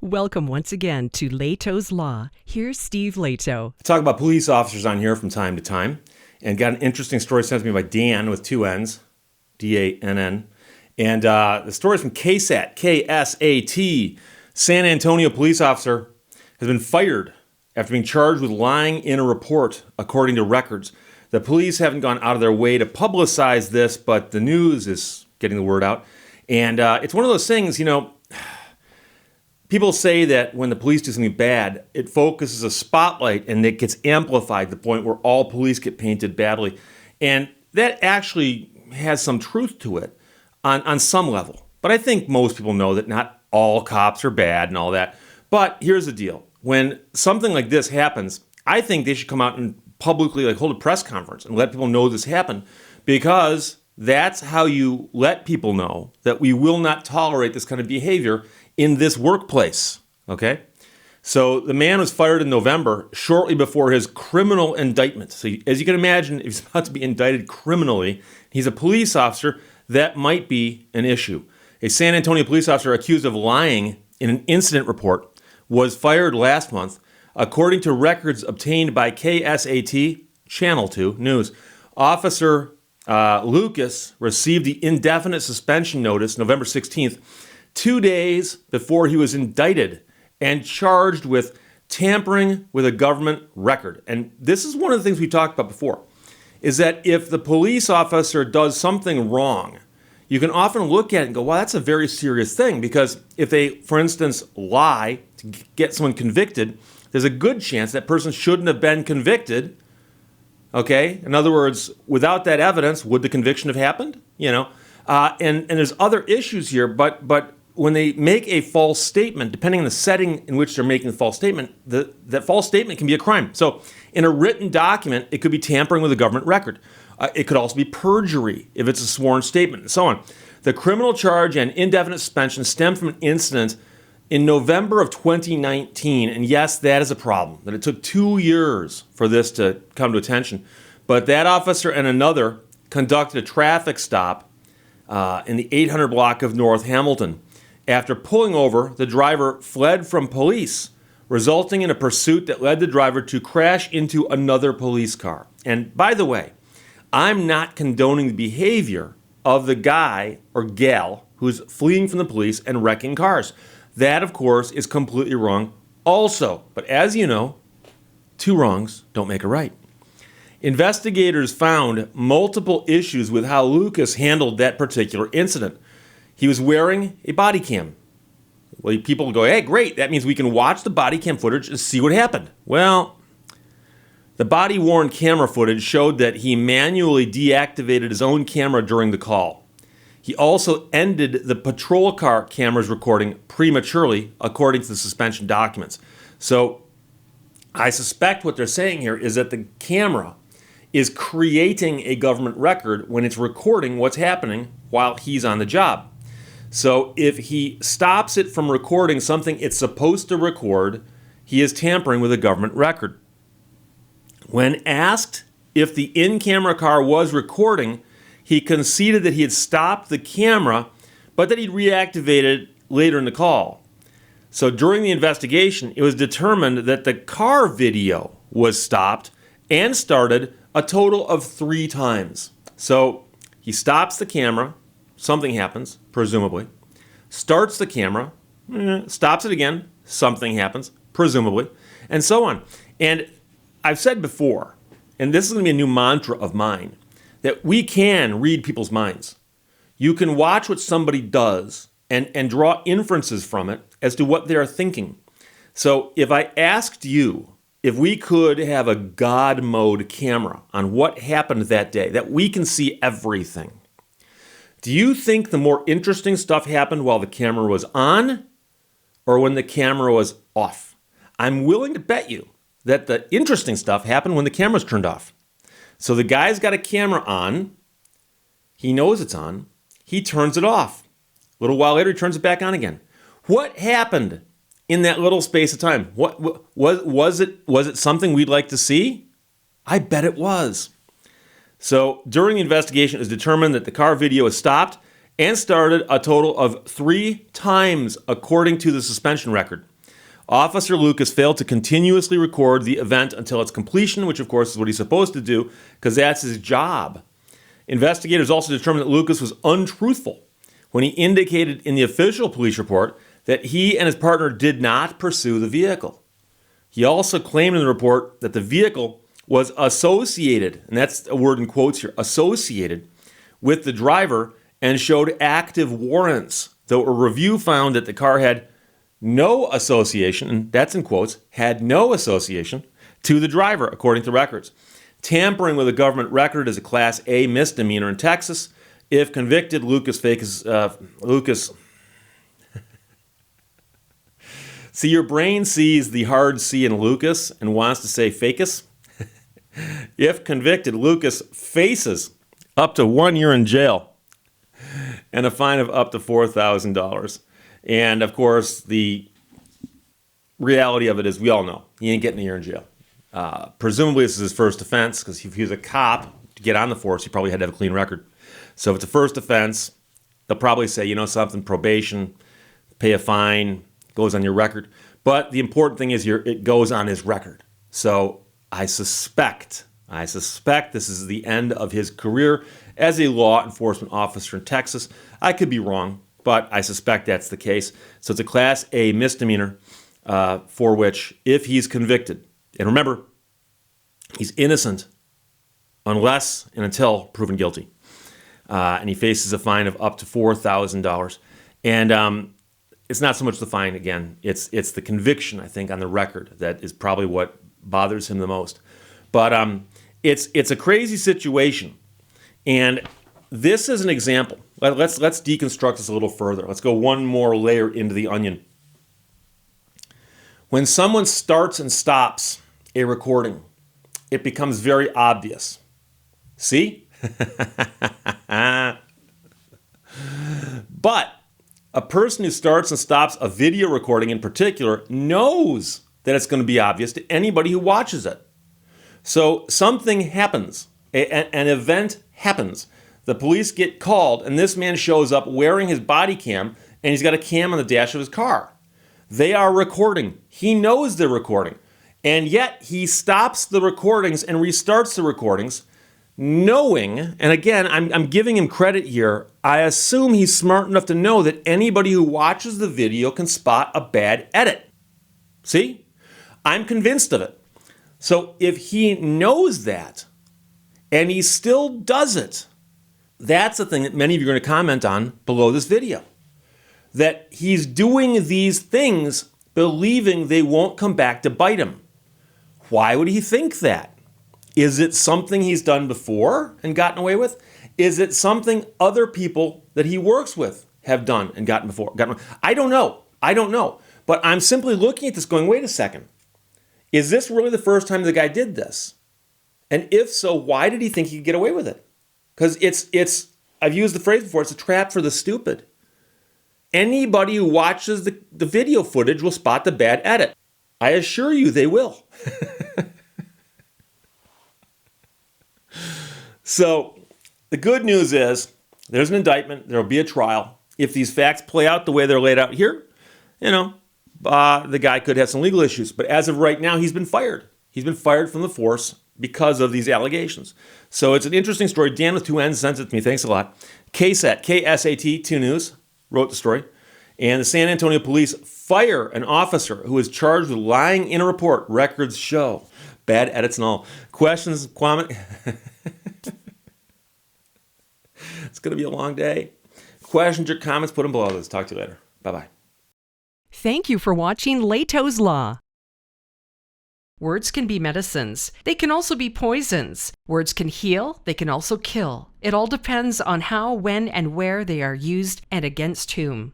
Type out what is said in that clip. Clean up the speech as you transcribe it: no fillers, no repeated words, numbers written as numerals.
Welcome once again to Lehto's Law. Here's Steve Lehto. I talk about police officers on here from time to time, and got an interesting story sent to me by Dan with two N's, D-A-N-N. And the story is from KSAT, K-S-A-T. San Antonio police officer has been fired after being charged with lying in a report, according to records. The police haven't gone out of their way to publicize this, but the news is getting the word out. And it's one of those things, people say that when the police do something bad, it focuses a spotlight and it gets amplified to the point where all police get painted badly. And that actually has some truth to it on some level. But I think most people know that not all cops are bad and all that. But here's the deal. When something like this happens, I think they should come out and publicly hold a press conference and let people know this happened, because that's how you let people know that we will not tolerate this kind of behavior in this workplace, okay? So the man was fired in November, shortly before his criminal indictment. So as you can imagine, if he's about to be indicted criminally, he's a police officer, that might be an issue. A San Antonio police officer accused of lying in an incident report was fired last month, according to records obtained by KSAT, Channel 2 News. Officer Lucas received the indefinite suspension notice November 16th, 2 days before he was indicted and charged with tampering with a government record. And this is one of the things we talked about before, is that if the police officer does something wrong, you can often look at it and go, well, that's a very serious thing, because if they, for instance, lie to get someone convicted, there's a good chance that person shouldn't have been convicted. Okay? In other words, without that evidence, would the conviction have happened? And there's other issues here, but when they make a false statement, depending on the setting in which they're making the false statement, that false statement can be a crime. So in a written document, it could be tampering with a government record. It could also be perjury if it's a sworn statement, and so on. The criminal charge and indefinite suspension stemmed from an incident in November of 2019. And yes, that is a problem, that it took 2 years for this to come to attention. But that officer and another conducted a traffic stop in the 800 block of North Hamilton. After pulling over, the driver fled from police, resulting in a pursuit that led the driver to crash into another police car. And by the way, I'm not condoning the behavior of the guy or gal who's fleeing from the police and wrecking cars. That, of course, is completely wrong also. But as you know, two wrongs don't make a right. Investigators found multiple issues with how Lucas handled that particular incident. He was wearing a body cam. Well, people go, hey, great, that means we can watch the body cam footage and see what happened. Well, the body-worn camera footage showed that he manually deactivated his own camera during the call. He also ended the patrol car camera's recording prematurely, according to the suspension documents. So I suspect what they're saying here is that the camera is creating a government record when it's recording what's happening while he's on the job. So if he stops it from recording something it's supposed to record, he is tampering with a government record. When asked if the in-camera car was recording, he conceded that he had stopped the camera, but that he'd reactivated later in the call. So during the investigation, it was determined that the car video was stopped and started a total of 3 times. So he stops the camera, something happens, presumably, starts the camera, stops it again, something happens, presumably, and so on. And I've said before, and this is going to be a new mantra of mine, that we can read people's minds. You can watch what somebody does and draw inferences from it as to what they're thinking. So if I asked you if we could have a God mode camera on what happened that day, that we can see everything, do you think the more interesting stuff happened while the camera was on or when the camera was off? I'm willing to bet you that the interesting stuff happened when the camera's turned off. So the guy's got a camera on. He knows it's on. He turns it off. A little while later, he turns it back on again. What happened in that little space of time? What was it something we'd like to see? I bet it was. So during the investigation, it was determined that the car video was stopped and started a total of 3 times, according to the suspension record. Officer Lucas failed to continuously record the event until its completion, which of course is what he's supposed to do, because that's his job. Investigators also determined that Lucas was untruthful when he indicated in the official police report that he and his partner did not pursue the vehicle. He also claimed in the report that the vehicle was associated, and that's a word in quotes here, associated with the driver and showed active warrants, though a review found that the car had no association, and that's in quotes, had no association to the driver, according to records. Tampering with a government record is a Class A misdemeanor in Texas. If convicted, Lucas. See, your brain sees the hard C in Lucas and wants to say facus. If convicted, Lucas faces up to 1 year in jail and a fine of up to $4,000. And of course, the reality of it is we all know he ain't getting a year in jail. Presumably this is his first offense, because if he was a cop to get on the force, he probably had to have a clean record. So if it's a first offense, they'll probably say, you know something, probation, pay a fine, goes on your record. But the important thing is it goes on his record. So I suspect this is the end of his career as a law enforcement officer in Texas. I could be wrong, but I suspect that's the case. So it's a Class A misdemeanor for which, if he's convicted, and remember, he's innocent unless and until proven guilty. And he faces a fine of up to $4,000. And it's not so much the fine, again. It's the conviction, I think, on the record that is probably what bothers him the most. But it's a crazy situation. And this is an example. Let's deconstruct this a little further. Let's go one more layer into the onion. When someone starts and stops a recording, it becomes very obvious. See? But a person who starts and stops a video recording in particular knows that it's going to be obvious to anybody who watches it. So something happens. An event happens. The police get called, and this man shows up wearing his body cam, and he's got a cam on the dash of his car. They are recording. He knows they're recording. And yet he stops the recordings and restarts the recordings, knowing, and again, I'm giving him credit here, I assume he's smart enough to know that anybody who watches the video can spot a bad edit. See? I'm convinced of it. So if he knows that, and he still does it, that's the thing that many of you are going to comment on below this video. That he's doing these things believing they won't come back to bite him. Why would he think that? Is it something he's done before and gotten away with? Is it something other people that he works with have done and gotten away? I don't know. But I'm simply looking at this going, wait a second. Is this really the first time the guy did this? And if so, why did he think he could get away with it? Because it's I've used the phrase before, it's a trap for the stupid. Anybody who watches the video footage will spot the bad edit. I assure you they will. So the good news is there's an indictment. There will be a trial. If these facts play out the way they're laid out here, the guy could have some legal issues. But as of right now, he's been fired. He's been fired from the force because of these allegations. So it's an interesting story. Dan with 2 N's sent it to me. Thanks a lot. KSAT, K-S-A-T, 2 News, wrote the story. And the San Antonio police fire an officer who was charged with lying in a report. Records show. Bad edits and all. Questions, comment? It's going to be a long day. Questions or comments, put them below. Let's talk to you later. Bye-bye. Thank you for watching Lehto's Law. Words can be medicines. They can also be poisons. Words can heal. They can also kill. It all depends on how, when, and where they are used and against whom.